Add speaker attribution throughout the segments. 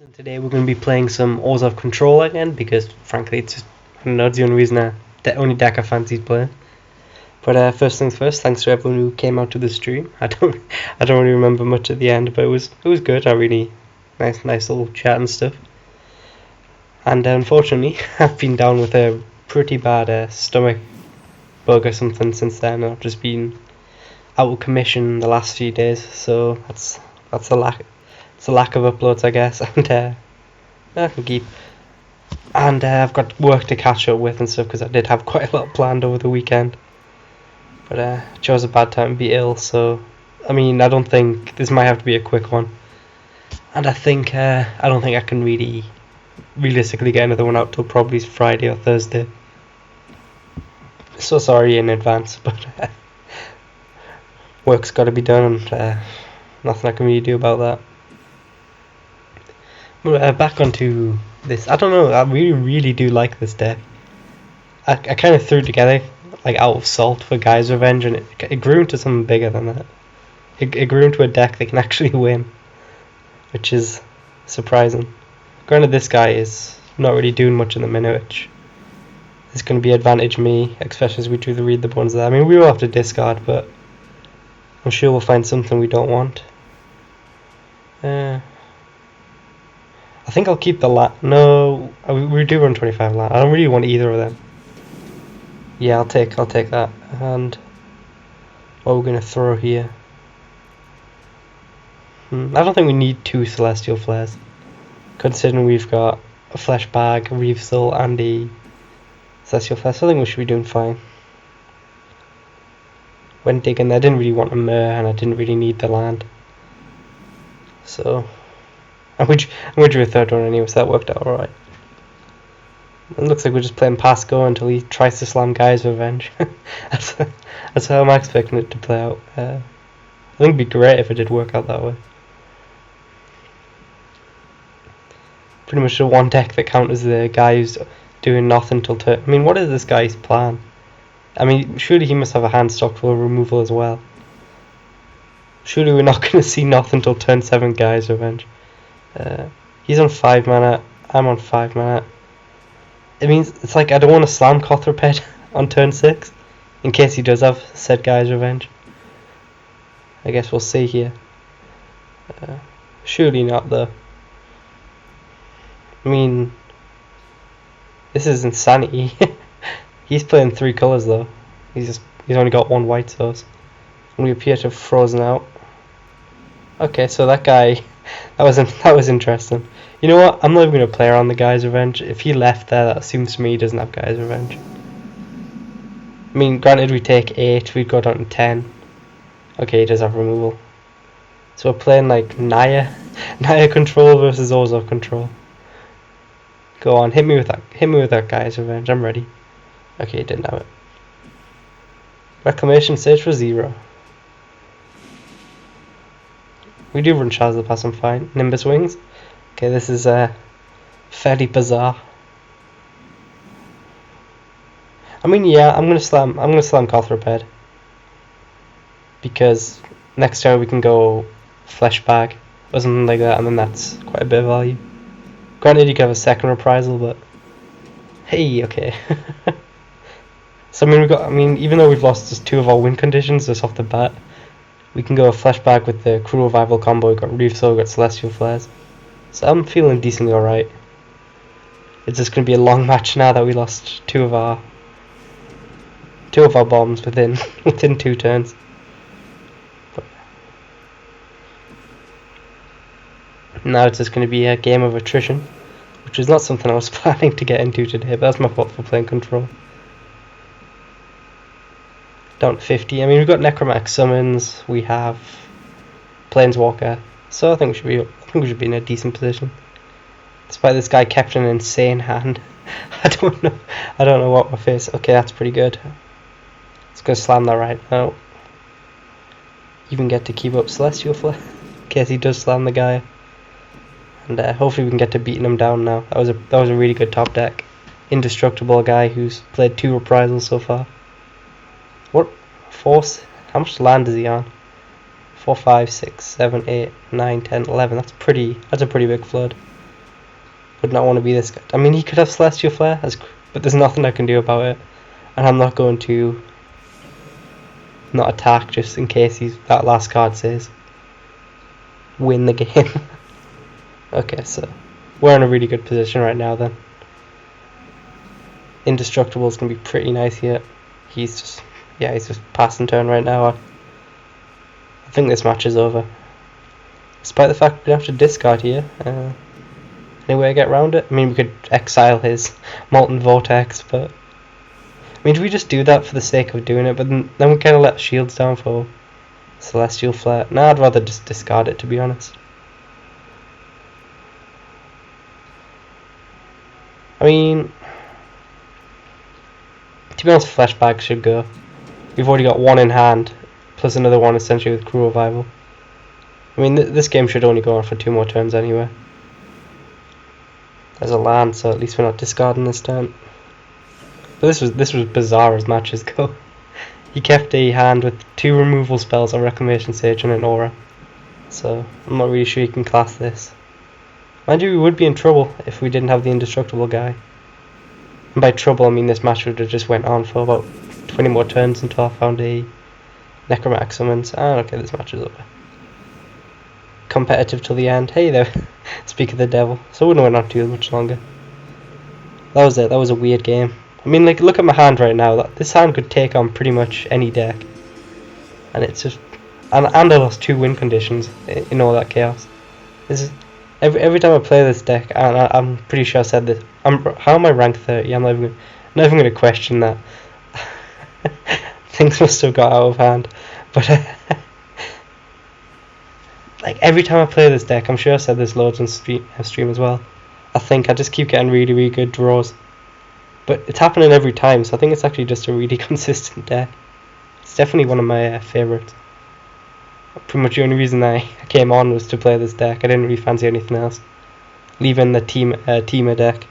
Speaker 1: And today we're going to be playing some Orzhov Control again because frankly it's just, I don't know, it's the only reason the only deck I fancied playing. But first things first, thanks to everyone who came out to the stream. I don't really remember much at the end, but it was good. I really nice little chat and stuff. And unfortunately I've been down with a pretty bad stomach bug or something since then. I've just been out of commission the last few days, so that's a lack. It's a lack of uploads, I guess, and I can keep. And I've got work to catch up with and stuff because I did have quite a lot planned over the weekend. But I chose a bad time to be ill, so I mean I don't think this might have to be a quick one. And I don't think I can really realistically get another one out till probably Friday or Thursday. So sorry in advance, but work's got to be done, and nothing I can really do about that. Back onto this. I don't know. I really do like this deck. I kind of threw it together like out of salt for Guy's Revenge, and it grew into something bigger than that. It grew into a deck that can actually win, which is surprising. Granted, this guy is not really doing much in the minute, which is going to be advantage me, especially as we do the read the buttons there. I mean, we will have to discard, but I'm sure we'll find something we don't want. I think I'll keep the land. No, we do run 25 land. I don't really want either of them. Yeah, I'll take that. And what we're gonna throw here? I don't think we need two Celestial Flares, considering we've got a Flesh Bag, a Reef Soul, and a Celestial Flare. So I think we should be doing fine. When digging, I didn't really want a Mer, and I didn't really need the land. So. And we drew a third one anyway, so that worked out alright. It looks like we're just playing pass go until he tries to slam Guy's Revenge. that's how I'm expecting it to play out. I think it'd be great if it did work out that way. Pretty much the one deck that counters the guy who's doing nothing till turn. I mean, what is this guy's plan? I mean, surely he must have a hand stock for removal as well. Surely we're not going to see nothing till turn 7 Guy's Revenge. He's on 5 mana, I'm on 5 mana. It means it's like I don't want to slam Cothraped on turn 6 in case he does have said Guy's Revenge. I guess we'll see here. Surely not though. I mean, this is insanity. He's playing 3 colours though. He's only got 1 white source. And we appear to have frozen out. Okay, so that guy. That was interesting. You know what? I'm not even going to play around the Guy's Revenge. If he left there, that assumes to me he doesn't have Guy's Revenge. I mean, granted we take 8, we'd go down to 10. Okay, he does have removal. So we're playing like Naya control versus Orzhov control. Go on, hit me with that Guy's Revenge. I'm ready. Okay, he didn't have it. Reclamation search for 0. We do run Shaz the Pass, I'm fine. Nimbus Wings. Okay, this is fairly bizarre. I mean, yeah, I'm gonna slam Cothraped because next turn we can go Flesh Bag or something like that, and then that's quite a bit of value. Granted, you could have a second reprisal, but hey, okay. So I mean, even though we've lost just 2 of our win conditions just off the bat. We can go a Flesh Bag with the Crew Revival combo. We've got Reef Soul, we've got Celestial Flares. So I'm feeling decently alright. It's just going to be a long match now that we lost two of our bombs within 2 turns. But now it's just going to be a game of attrition, which is not something I was planning to get into today, but that's my fault for playing control. Down to 50. I mean, we've got Necromantic Summons, we have Planeswalker, so I think we should be in a decent position. Despite this guy kept an insane hand. I don't know what we're facing. Okay, that's pretty good. Let's go slam that right now. Even get to keep up Celestial Flare in case he does slam the guy. And hopefully we can get to beating him down now. That was a really good top deck. Indestructible guy who's played 2 reprisals so far. What? Force? How much land is he on? 4, 5, 6, 7, 8, 9, 10, 11. That's a pretty big flood. would not want to be this guy. I mean, he could have Celestial Flare, but there's nothing I can do about it. And I'm not going to not attack just in case that last card says win the game. Okay, so we're in a really good position right now then. Indestructible is going to be pretty nice here. He's just passing turn right now. I think this match is over. Despite the fact we have to discard here. Any way I get around it? I mean, we could exile his Molten Vortex, but I mean, do we just do that for the sake of doing it? But then we kind of let shields down for Celestial Flare. No, I'd rather just discard it, to be honest. I mean, to be honest, Flashback should go. We've already got one in hand, plus another one essentially with Crew Revival. I mean, this game should only go on for 2 more turns anyway. There's a land, so at least we're not discarding this turn. But this was bizarre as matches go. He kept a hand with 2 removal spells, a Reclamation Sage and an Aura. So I'm not really sure you can class this. Mind you, we would be in trouble if we didn't have the Indestructible guy. And by trouble I mean this match would have just went on for about 20 more turns until I found a Necromantic Summons. Okay, this match is over. Competitive till the end. Hey there, speak of the devil. So it wouldn't have went on too much longer. That was it. That was a weird game. I mean, like, look at my hand right now. This hand could take on pretty much any deck, and it's just and I lost 2 win conditions in all that chaos. This is every time I play this deck, and I'm pretty sure I said this. How am I ranked 30? I'm not even going to question that. Things must have got out of hand, but. Like, every time I play this deck, I'm sure I said this loads on stream as well, I think I just keep getting really, really good draws. But it's happening every time, so I think it's actually just a really consistent deck. It's definitely one of my favourites. Pretty much the only reason I came on was to play this deck. I didn't really fancy anything else. Leaving the Teamer deck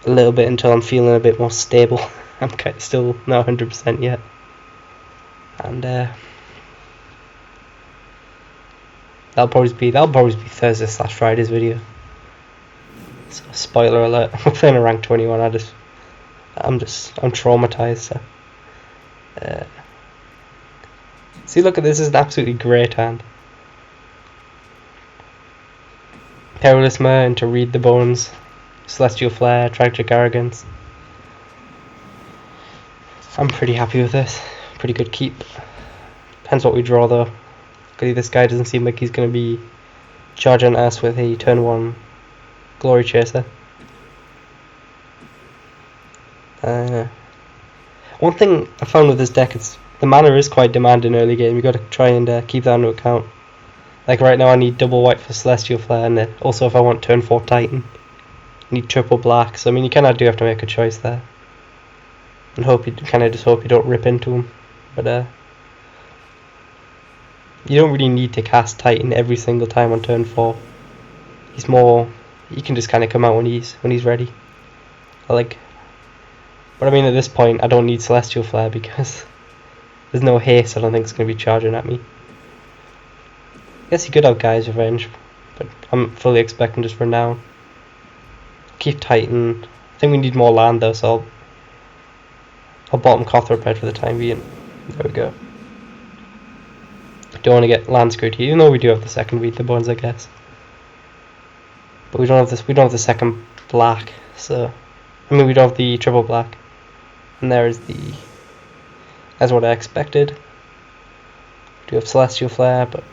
Speaker 1: a little bit until I'm feeling a bit more stable. I'm still not 100% yet. And that'll probably be Thursday/Friday's video. So, spoiler alert, I'm playing a rank 21. I'm traumatized. So. See, look at this. Is an absolutely great hand. Perilous Mare into Read the Bones, Celestial Flare, Tragic Arrogance. I'm pretty happy with this. Pretty good keep. Depends what we draw though. This guy doesn't seem like he's going to be charging us with a turn 1 Glory Chaser. One thing I found with this deck is the mana is quite demanding early game. You've got to try and keep that into account. Like right now I need double white for Celestial Flare, and then also if I want turn 4 Titan, I need triple black. So I mean, you kind of do have to make a choice there. And just hope you don't rip into him. But you don't really need to cast Titan every single time on turn 4. He can just kind of come out when he's ready. But I mean, at this point I don't need Celestial Flare because there's no haste. I don't think it's going to be charging at me. I guess he could have Guy's Revenge, but I'm fully expecting just Renown. Keep Titan. I think we need more land though, so I'll bottom Cothrop for the time being. There we go. Don't want to get land screwed here, even though we do have the second Read the Bones, I guess. But we don't have this. We don't have the second black. So, I mean, we don't have the triple black. And there is the. That's what I expected. We do have Celestial Flare, but.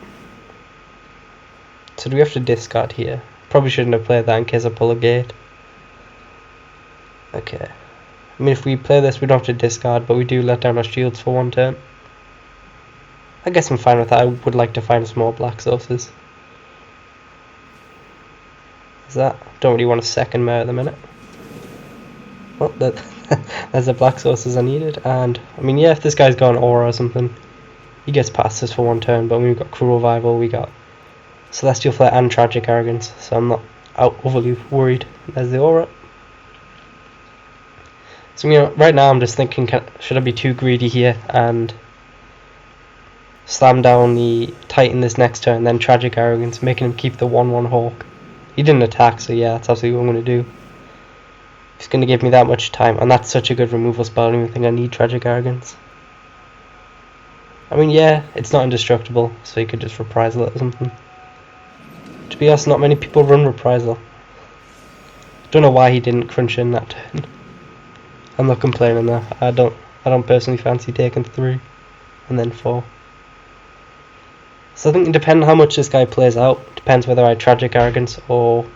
Speaker 1: So do we have to discard here? Probably shouldn't have played that in case I pull a gate. Okay. I mean, if we play this, we don't have to discard, but we do let down our shields for 1 turn. I guess I'm fine with that. I would like to find some more black sources. Don't really want a second mare at the minute. Well, there's the black sources I needed. And, I mean, yeah, if this guy's got an Aura or something, he gets past us for 1 turn. But when we've got Crew Revival, we got Celestial Flare and Tragic Arrogance. So I'm not overly worried. There's the Aura. So, you know, right now I'm just thinking, should I be too greedy here and slam down the Titan this next turn, then Tragic Arrogance, making him keep the 1/1 Hawk, He didn't attack, so yeah, that's absolutely what I'm going to do. He's going to give me that much time, and that's such a good removal spell. I don't even think I need Tragic Arrogance. I mean, yeah, it's not indestructible, so you could just Reprisal it or something. To be honest, not many people run Reprisal. Don't know why he didn't crunch in that turn. I'm not complaining though. I don't personally fancy taking 3 and then 4. So I think depending on how much this guy plays out, depends whether I Tragic Arrogance or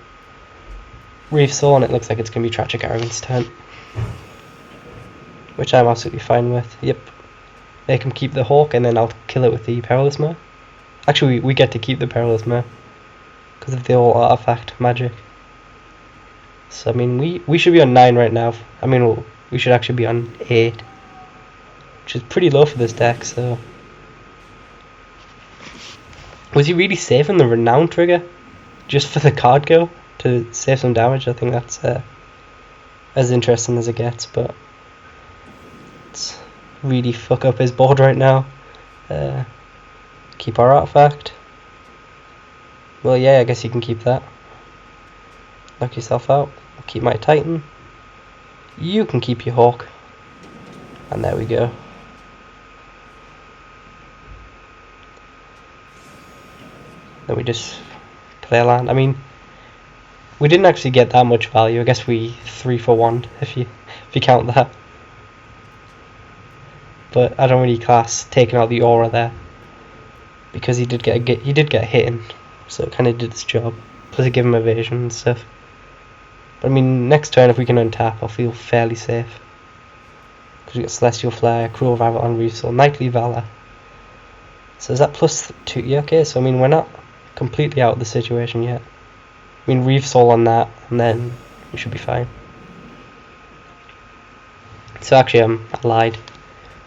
Speaker 1: Reef Soul, and it looks like it's going to be Tragic Arrogance turn. Which I'm absolutely fine with. Yep. Make him keep the Hawk, and then I'll kill it with the Perilous Mare. Actually, we get to keep the Perilous Mare because of the whole artifact magic. So I mean, we should be on 9 right now. I mean, we should actually be on 8, which is pretty low for this deck. So was he really saving the Renown trigger just for the card go to save some damage? I think that's as interesting as it gets, but it's really fuck up his board right now. Keep our artifact. Well, yeah, I guess you can keep that. Knock yourself out. I'll keep my Titan. You can keep your Hawk. And there we go. Then we just play a land. I mean, we didn't actually get that much value. I guess we 3 for 1 if you count that. But I don't really class taking out the aura there, because he did get hit, so it kind of did its job. Plus it gave him evasion and stuff. But I mean, next turn if we can untap, I'll feel fairly safe. Because we got Celestial Flare, Cruel Revival, and Reef Soul, Knightly Valor. So is that +2? Yeah, okay. So I mean, we're not completely out of the situation yet. I mean, Reef Soul on that, and then we should be fine. So actually, I lied.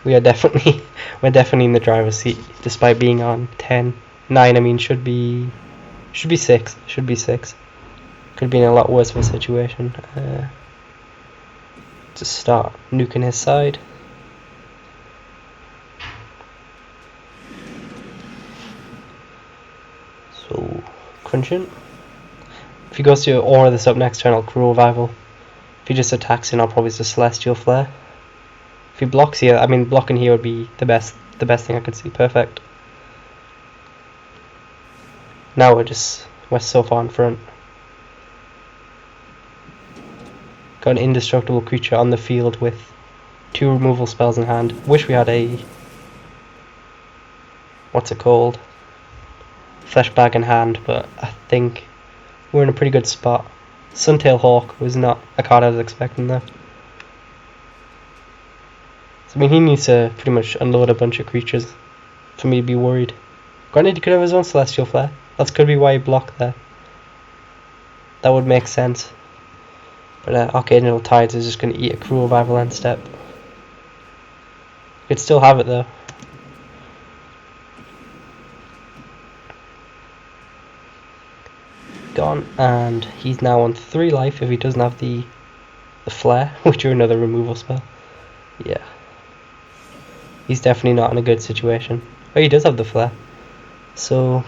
Speaker 1: We're definitely in the driver's seat, despite being on 10. 9, I mean, should be 6. Should be 6. Could be in a lot worse of a situation. To start nuking his side. So crunching. If he goes to aura this up next turn, I'll Cruel Revival. If he just attacks in, I'll probably just Celestial Flare. If he blocks here, I mean, blocking here would be the best thing I could see. Perfect. Now we're so far in front. Got an indestructible creature on the field with 2 removal spells in hand. Wish we had a, what's it called, Fleshbag in hand, but I think we're in a pretty good spot. Suntail Hawk was not a card I was expecting there. So I mean, he needs to pretty much unload a bunch of creatures for me to be worried. Granted, he could have his own Celestial Flare. That could be why he blocked there. That would make sense. But Arcadian Tides is just going to eat a Cruel Revival end step. Could still have it though. Gone, and he's now on 3 life if he doesn't have the flare, which are another removal spell. Yeah. He's definitely not in a good situation. Oh, he does have the flare. So, I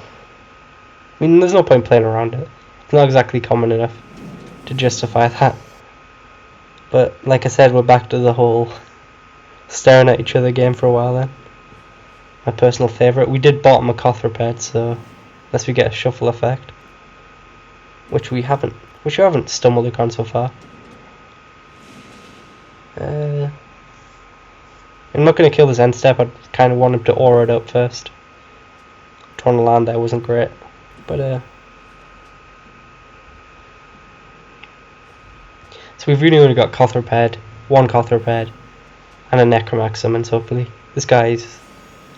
Speaker 1: mean, there's no point playing around it. It's not exactly common enough to justify that. But like I said, we're back to the whole staring at each other game for a while then. My personal favourite. We did bottom a Cothraped, so unless we get a shuffle effect, which we haven't stumbled upon so far. I'm not going to kill this end step. I kind of want him to aura it up first. Trying to land there wasn't great, but so we've really only got Cothraped, 1 Cothraped, and a Necromax summons. Hopefully, this guy's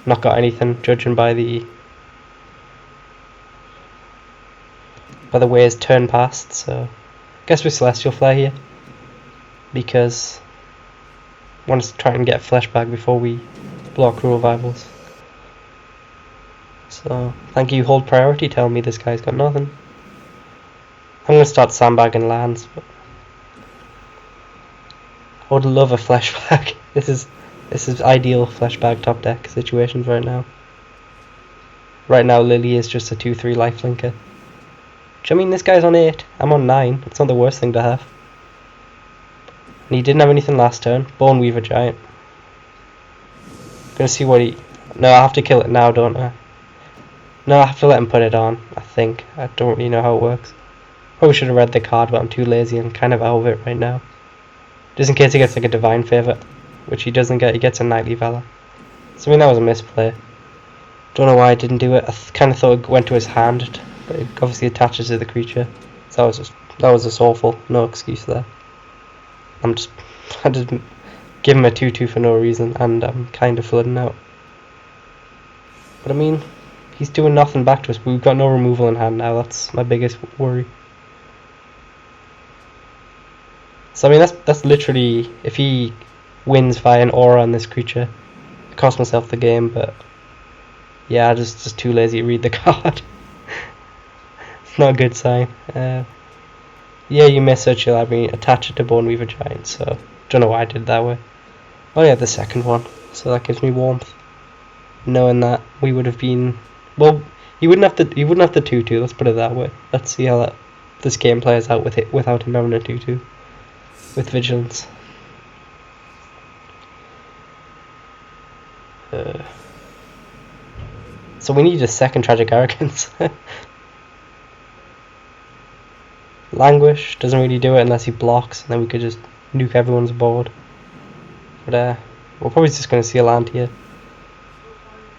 Speaker 1: not got anything, judging by the way his turn passed. So, I guess we're Celestial Flare here because I want us to try and get a Fleshbag before we block Cruel Revivals. So, thank you, Hold Priority, telling me this guy's got nothing. I'm going to start sandbagging lands, but I would love a Fleshbag. This is ideal Fleshbag top deck situations right now. Right now, Lily is just a 2/3 lifelinker, Which, I mean, this guy's on 8. I'm on 9. It's not the worst thing to have. And he didn't have anything last turn. Bone Weaver Giant. Gonna see what he... No, I have to kill it now, don't I? No, I have to let him put it on, I think. I don't really know how it works. Probably should have read the card, but I'm too lazy and kind of out of it right now. Just in case he gets like a Divine Favour, which he doesn't get. He gets a Knightly Valor. So I mean, that was a misplay. Don't know why I didn't do it. I kind of thought it went to his hand, but it obviously attaches to the creature. So that was just awful. No excuse there. I just give him a 2/2 for no reason, and I'm kind of flooding out. But I mean, he's doing nothing back to us. But we've got no removal in hand now. That's my biggest worry. So I mean, that's literally, if he wins via an aura on this creature, I cost myself the game. But yeah, just too lazy to read the card. It's not a good sign. Yeah, you may search your library, attach it to Bone Weaver Giant. So don't know why I did it that way. Oh yeah, the second one. So that gives me warmth, knowing that we would have been, well, he wouldn't have the 2/2. Let's put it that way. Let's see how this game plays out with it without him having a 2/2 with vigilance. So we need a second Tragic Arrogance. Languish doesn't really do it unless he blocks, and then we could just nuke everyone's board. But we're probably just going to see a land here.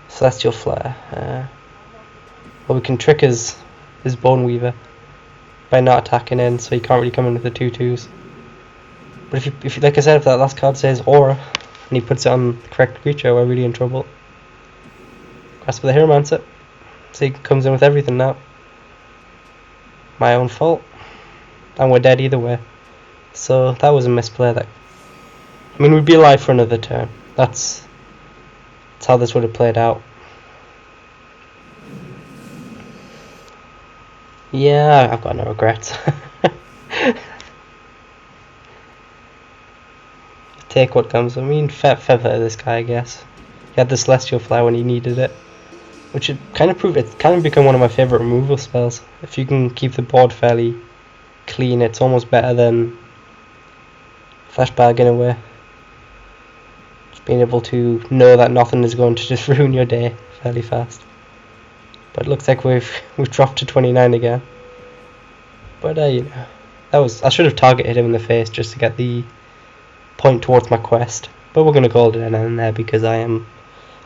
Speaker 1: Celestial Flare. Well, we can trick his Bone Weaver by not attacking in, so he can't really come in with the 2/2s. But if like I said, if that last card says Aura and he puts it on the correct creature, we're really in trouble. Grasp of the Hieromancer. So he comes in with everything now. My own fault. And we're dead either way. So that was a misplay. I mean, we'd be alive for another turn. That's how this would have played out. Yeah, I've got no regrets. Take what comes. I mean, feather this guy, I guess. He had the Celestial Flower when he needed it, which it kind of become one of my favorite removal spells. If you can keep the board fairly clean, it's almost better than Flashbag in a way. Just being able to know that nothing is going to just ruin your day fairly fast. But it looks like we've dropped to 29 again. But you know, I should have targeted him in the face just to get the point towards my quest. But we're gonna call it an end there because I am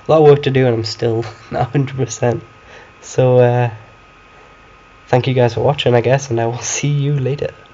Speaker 1: a lot of work to do and I'm still not 100%. So thank you guys for watching, I guess, and I will see you later.